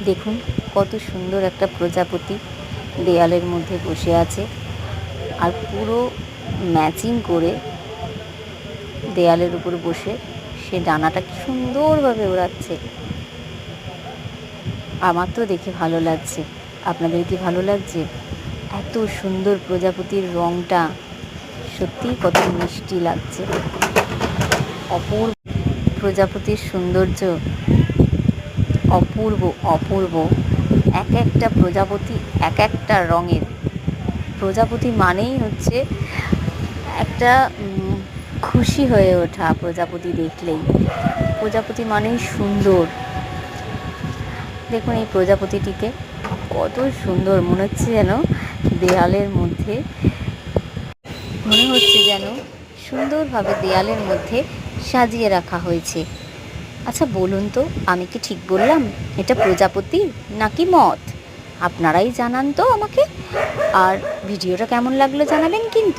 দেখুন কত সুন্দর একটা প্রজাপতি দেয়ালের মধ্যে বসে আছে, আর পুরো ম্যাচিং করে দেয়ালের উপর বসে সে ডানাটা কি সুন্দরভাবে ওড়াচ্ছে। আমার তো দেখে ভালো লাগছে, আপনাদের কি ভালো লাগছে? এত সুন্দর প্রজাপতির রঙটা সত্যিই কত মিষ্টি লাগছে। অপূর্ব প্রজাপতির সৌন্দর্য, অপূর্ব অপূর্ব। এক একটা প্রজাপতি এক একটা রঙের। প্রজাপতি মানেই হচ্ছে একটা খুশি হয়ে ওঠা। প্রজাপতি দেখলেই, প্রজাপতি মানেই সুন্দর। দেখুন এই প্রজাপতিটিকে কত সুন্দর, মনে হচ্ছে যেন দেয়ালের মধ্যে, মনে হচ্ছে যেন সুন্দরভাবে দেয়ালের মধ্যে সাজিয়ে রাখা হয়েছে। আচ্ছা বলুন তো, আমি কি ঠিক বললাম? এটা প্রজাপতি নাকি মথ? আপনারাই জানান তো আমাকে। আর ভিডিওটা কেমন লাগলো জানাবেন কিন্তু।